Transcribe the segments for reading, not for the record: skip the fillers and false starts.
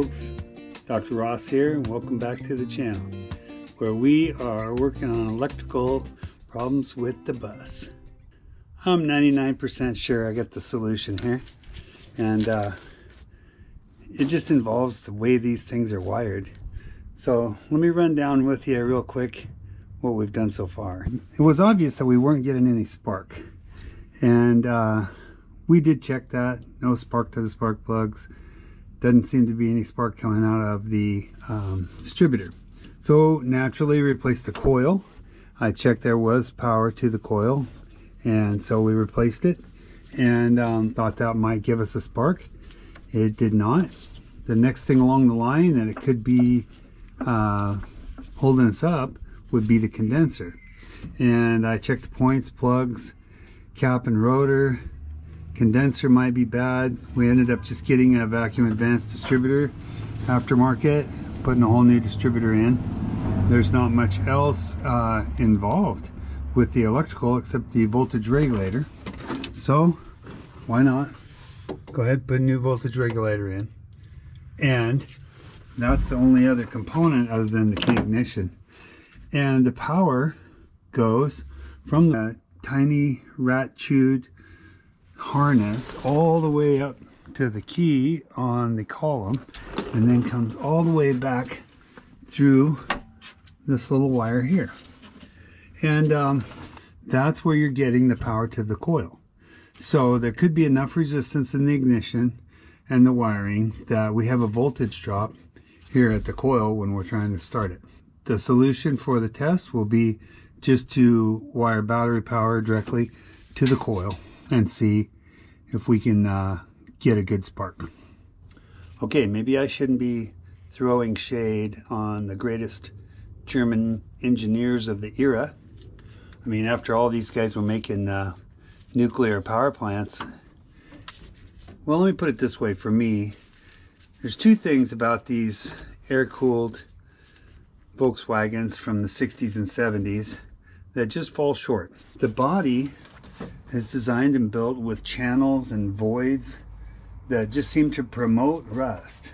folks, Dr. Ross here, and welcome back to the channel where we are working on electrical problems with the bus. I'm 99% sure I got the solution here, and it just involves the way these things are wired. So let me run down with you real quick what we've done so far. It was obvious that we weren't getting any spark, and we did check that. No spark to the spark plugs. Doesn't seem to be any spark coming out of the distributor. So naturally replaced the coil. I checked there was power to the coil, and so we replaced it, and thought that might give us a spark. It did not. The next thing along the line that it could be holding us up would be the condenser. And I checked the points, plugs, cap and rotor. Condenser might be bad. We ended up just getting a vacuum advanced distributor aftermarket, putting a whole new distributor in. There's not much else involved with the electrical except the voltage regulator. So why not go ahead and put a new voltage regulator in? And that's the only other component other than the key ignition. And the power goes from the tiny rat-chewed harness all the way up to the key on the column, and then comes all the way back through this little wire here. And that's where you're getting the power to the coil. So there could be enough resistance in the ignition and the wiring that we have a voltage drop here at the coil when we're trying to start it. The solution for the test will be just to wire battery power directly to the coil and see if we can get a good spark. Okay, maybe I shouldn't be throwing shade on the greatest German engineers of the era. I mean, after all, these guys were making nuclear power plants. Well, let me put it this way. For me, there's two things about these air-cooled Volkswagens from the 60s and 70s that just fall short. The body is designed and built with channels and voids that just seem to promote rust.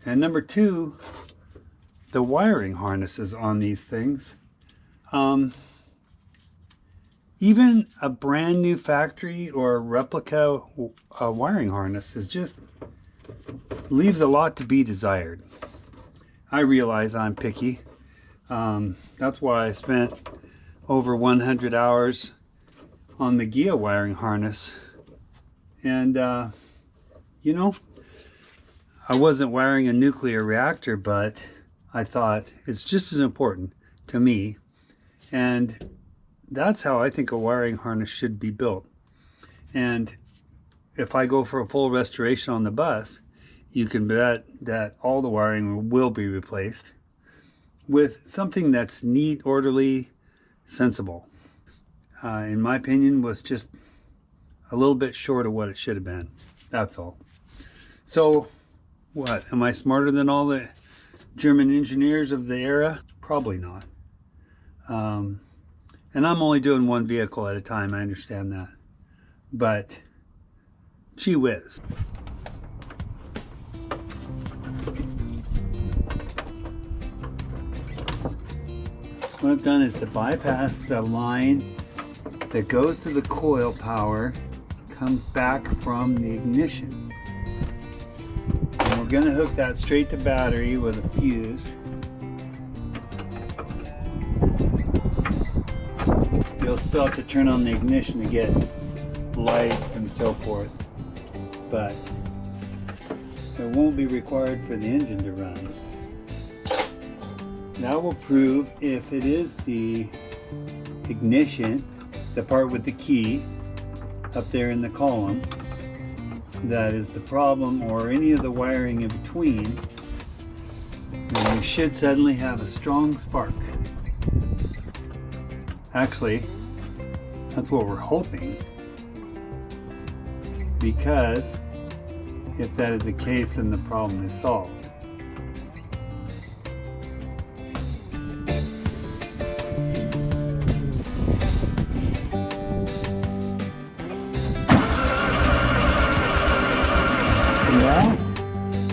And number two, the wiring harnesses on these things. Even a brand new factory or replica wiring harness is just leaves a lot to be desired. I realize I'm picky. That's why I spent over 100 hours on the Ghia wiring harness. And you know, I wasn't wiring a nuclear reactor, but I thought it's just as important to me, and that's how I think a wiring harness should be built. And if I go for a full restoration on the bus, you can bet that all the wiring will be replaced with something that's neat, orderly, sensible. In my opinion, was just a little bit short of what it should have been. That's all. So what, am I smarter than all the German engineers of the era? Probably not. And I'm only doing one vehicle at a time, I understand that. But gee whiz. What I've done is to bypass the line that goes to the coil power, comes back from the ignition. And we're going to hook that straight to battery with a fuse. You'll still have to turn on the ignition to get lights and so forth, but it won't be required for the engine to run. That will prove if it is the ignition, the part with the key up there in the column, that is the problem, or any of the wiring in between. And we should suddenly have a strong spark. Actually, that's what we're hoping, because if that is the case, then the problem is solved. Now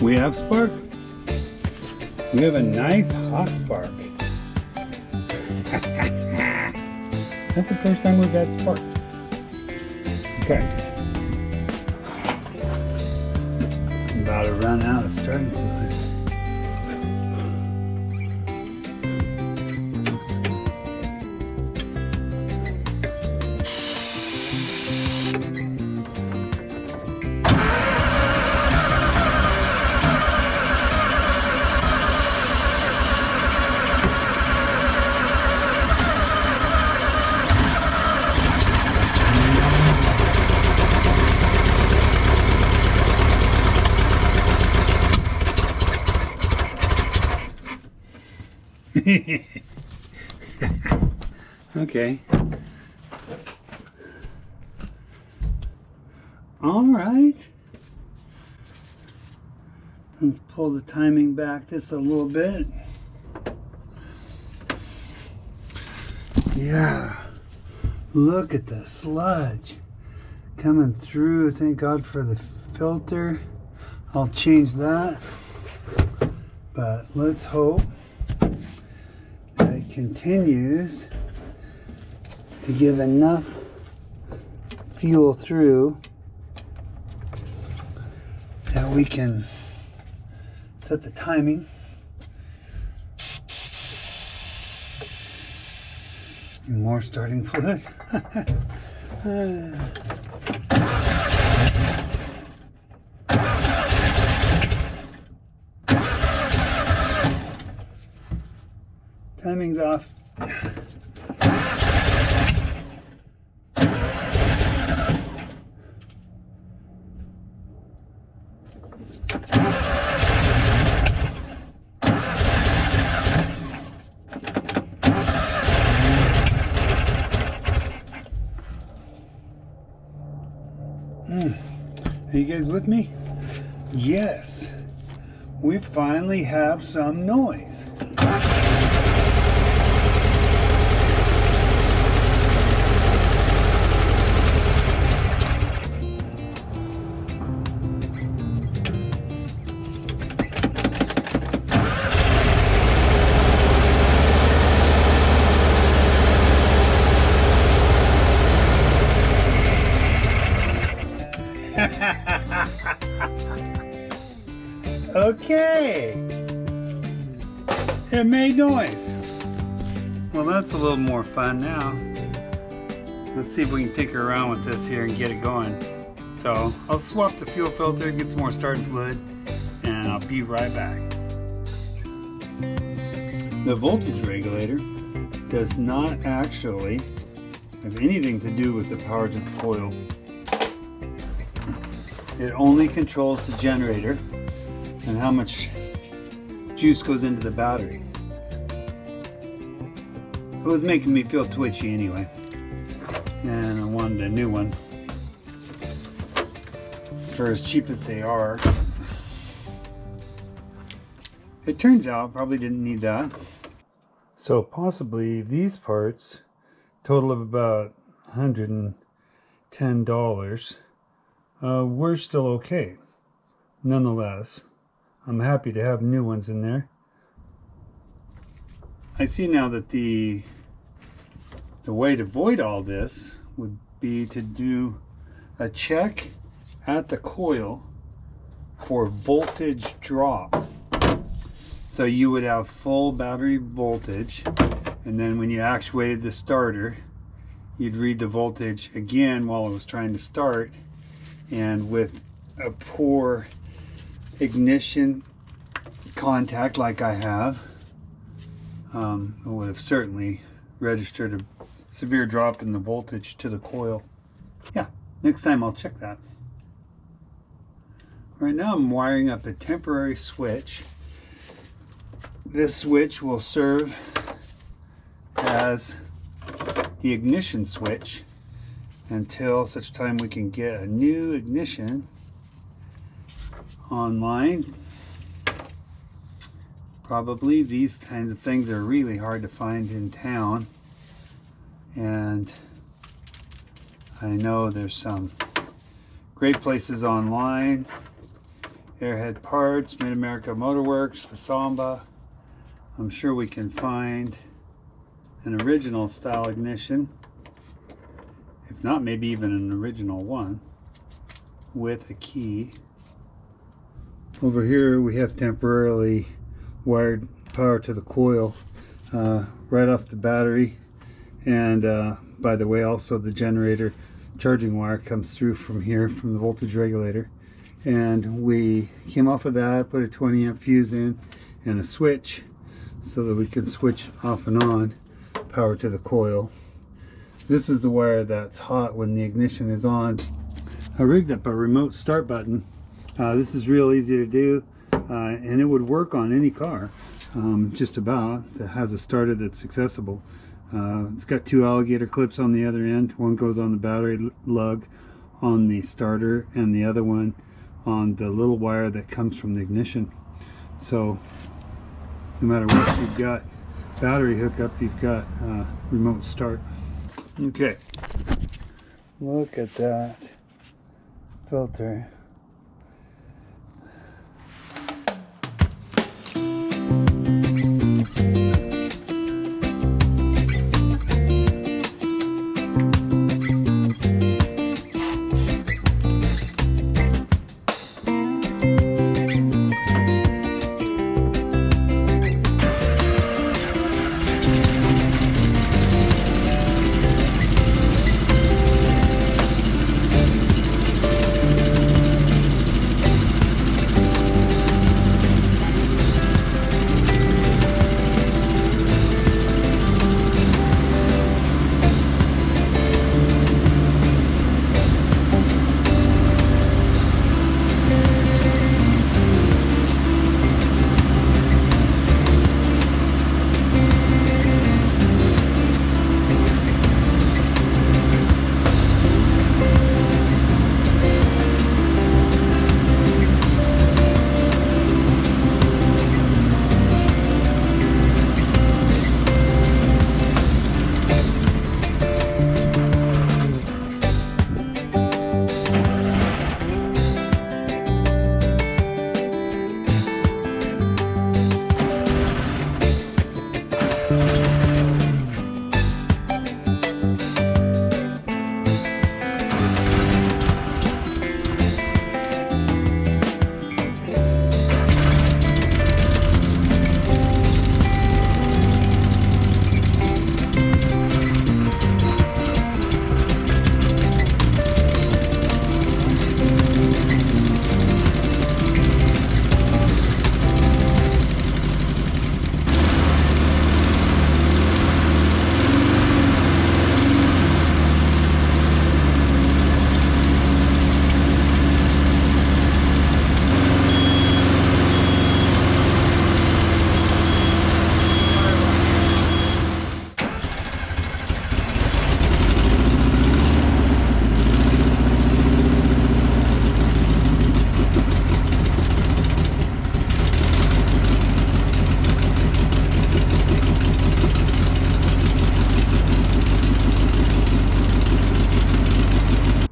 We have spark. We have a nice hot spark. That's the first time we've had spark. Okay. I'm about to run out of starting fluid. Okay. All right. Let's pull the timing back just a little bit. Yeah. Look at the sludge coming through. Thank God for the filter. I'll change that. But let's hope that it continues to give enough fuel through that we can set the timing. More starting fluid. Timing's off. Are you guys with me? Yes. We finally have some noise. Okay, it made noise. Well, that's a little more fun now. Let's see if we can tinker around with this here and get it going. So I'll swap the fuel filter, get some more starting fluid, and I'll be right back. The voltage regulator does not actually have anything to do with the power to the coil. It only controls the generator and how much juice goes into the battery. It was making me feel twitchy anyway, and I wanted a new one. For as cheap as they are, it turns out probably didn't need that. So possibly these parts, total of about $110, were still okay. Nonetheless, I'm happy to have new ones in there. I see now that the way to avoid all this would be to do a check at the coil for voltage drop. So you would have full battery voltage, and then when you actuated the starter, you'd read the voltage again while it was trying to start, and with a poor ignition contact like I have, it would have certainly registered a severe drop in the voltage to the coil. Yeah, next time I'll check that. Right now I'm wiring up a temporary switch. This switch will serve as the ignition switch until such time we can get a new ignition online. Probably these kinds of things are really hard to find in town, and I know there's some great places online, Airhead parts, Mid-America Motor Works, the Samba. I'm sure we can find an original style ignition. If not, maybe even an original one with a key. Over here we have temporarily wired power to the coil right off the battery, and by the way, also the generator charging wire comes through from here from the voltage regulator, and we came off of that, put a 20 amp fuse in and a switch so that we can switch off and on power to the coil. This is the wire that's hot when the ignition is on. I rigged up a remote start button. This is real easy to do, and it would work on any car just about that has a starter that's accessible. It's got two alligator clips on the other end. One goes on the battery lug on the starter, and the other one on the little wire that comes from the ignition. So no matter what you've got battery hookup, you've got remote start. Okay, look at that filter.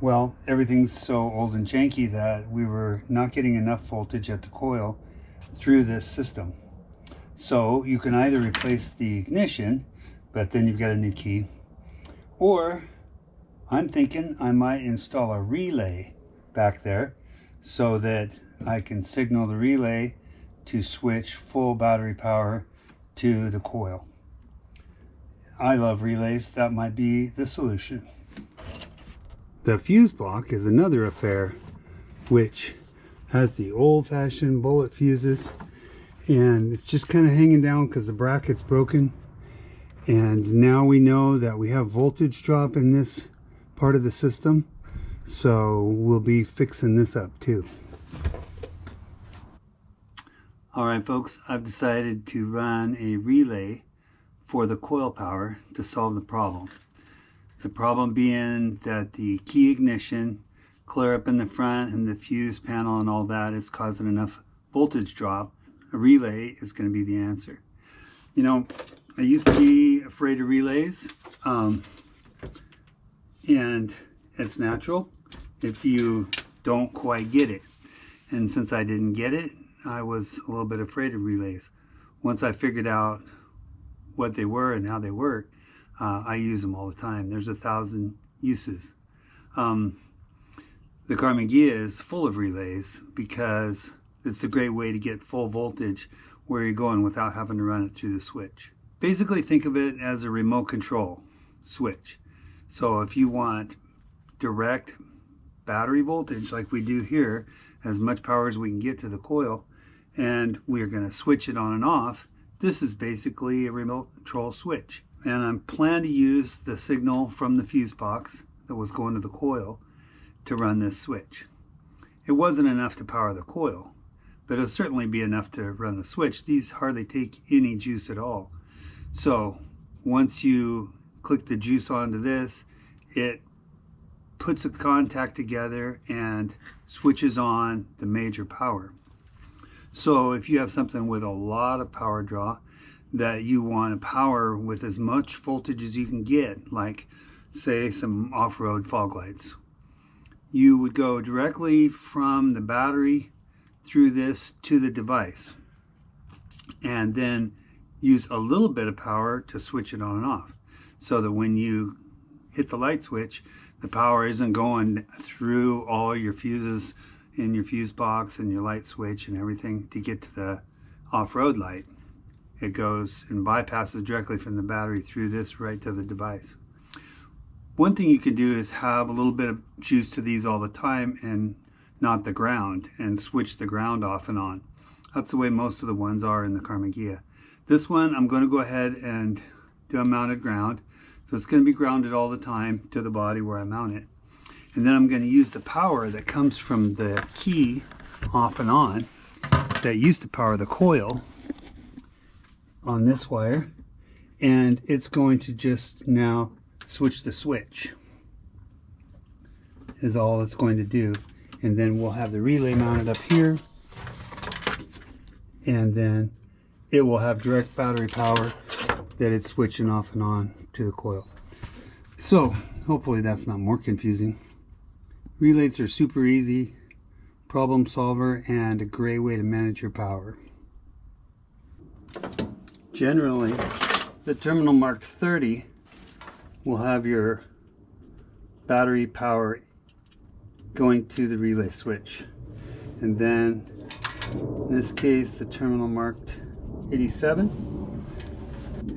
Well, everything's so old and janky that we were not getting enough voltage at the coil through this system. So you can either replace the ignition, but then you've got a new key, or I'm thinking I might install a relay back there so that I can signal the relay to switch full battery power to the coil. I love relays. That might be the solution. The fuse block is another affair, which has the old-fashioned bullet fuses, and it's just kind of hanging down because the bracket's broken. And now we know that we have voltage drop in this part of the system, so we'll be fixing this up too. Alright folks, I've decided to run a relay for the coil power to solve the problem. The problem being that the key ignition, clear up in the front, and the fuse panel and all that is causing enough voltage drop. A relay is going to be the answer. You know, I used to be afraid of relays, and it's natural if you don't quite get it. And since I didn't get it, I was a little bit afraid of relays. Once I figured out what they were and how they work, I use them all the time. There's 1,000 uses. The Karmann Ghia is full of relays because it's a great way to get full voltage where you're going without having to run it through the switch. Basically think of it as a remote control switch. So if you want direct battery voltage like we do here, as much power as we can get to the coil, and we're going to switch it on and off, this is basically a remote control switch. And I'm planning to use the signal from the fuse box that was going to the coil to run this switch. It wasn't enough to power the coil, but it'll certainly be enough to run the switch. These hardly take any juice at all. So once you click the juice onto this, it puts a contact together and switches on the major power. So if you have something with a lot of power draw that you want to power with as much voltage as you can get, like say some off-road fog lights, you would go directly from the battery through this to the device and then use a little bit of power to switch it on and off, so that when you hit the light switch, the power isn't going through all your fuses in your fuse box and your light switch and everything to get to the off-road light. It goes and bypasses directly from the battery through this right to the device. One thing you can do is have a little bit of juice to these all the time and not the ground, and switch the ground off and on. That's the way most of the ones are in the Karmann Ghia. This one I'm going to go ahead and do a mounted ground. So it's going to be grounded all the time to the body where I mount it. And then I'm going to use the power that comes from the key off and on that used to power the coil on this wire. And it's going to just now switch the switch is all it's going to do. And then we'll have the relay mounted up here. And then it will have direct battery power that it's switching off and on to the coil. So hopefully that's not more confusing. Relays are super easy, problem solver, and a great way to manage your power. Generally, the terminal marked 30 will have your battery power going to the relay switch. And then in this case, the terminal marked 87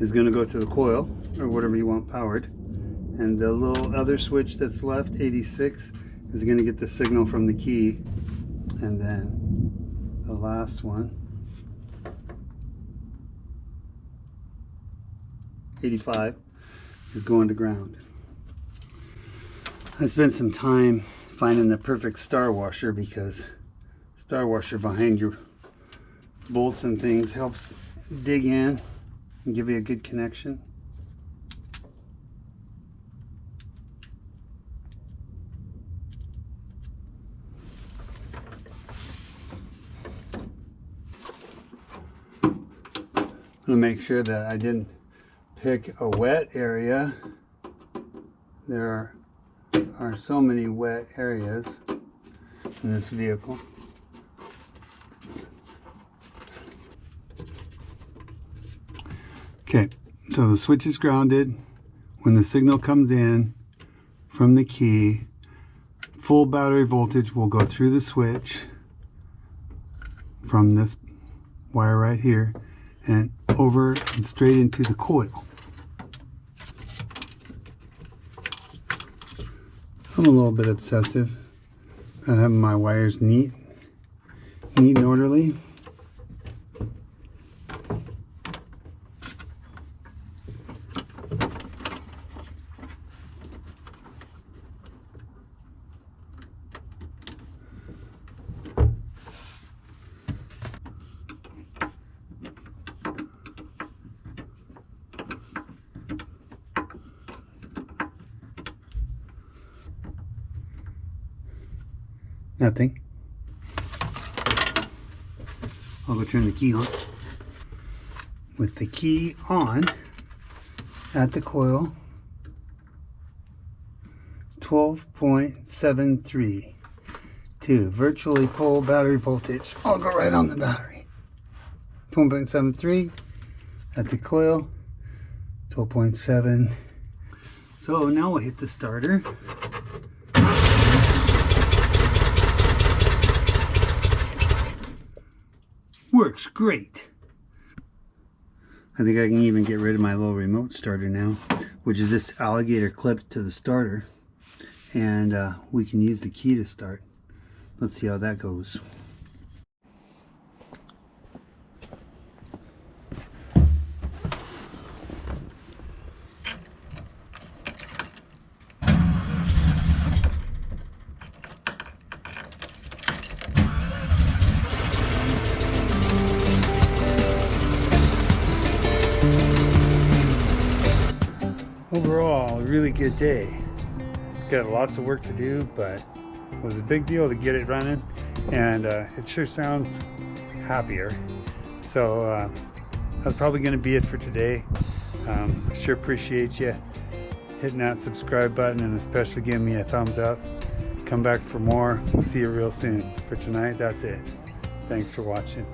is going to go to the coil or whatever you want powered, and the little other switch that's left, 86, is going to get the signal from the key, and then the last one, 85, is going to ground. I spent some time finding the perfect star washer, because star washer behind your bolts and things helps dig in and give you a good connection. I'm going to make sure that I didn't pick a wet area. There are so many wet areas in this vehicle. Okay, so the switch is grounded. When the signal comes in from the key, full battery voltage will go through the switch from this wire right here and over and straight into the coil. I'm a little bit obsessive about having my wires neat and orderly. Nothing. I'll go turn the key on. With the key on at the coil, 12.73. to virtually full battery voltage. I'll go right on the battery. 12.73 at the coil, 12.7. So now we'll hit the starter. Works great. I think I can even get rid of my little remote starter now, which is this alligator clip to the starter. And we can use the key to start. Let's see how that goes. Overall, a really good day. Got lots of work to do, but it was a big deal to get it running, and it sure sounds happier. So that's probably going to be it for today. I sure appreciate you hitting that subscribe button, and especially giving me a thumbs up. Come back for more. We'll see you real soon. For tonight, that's it. Thanks for watching.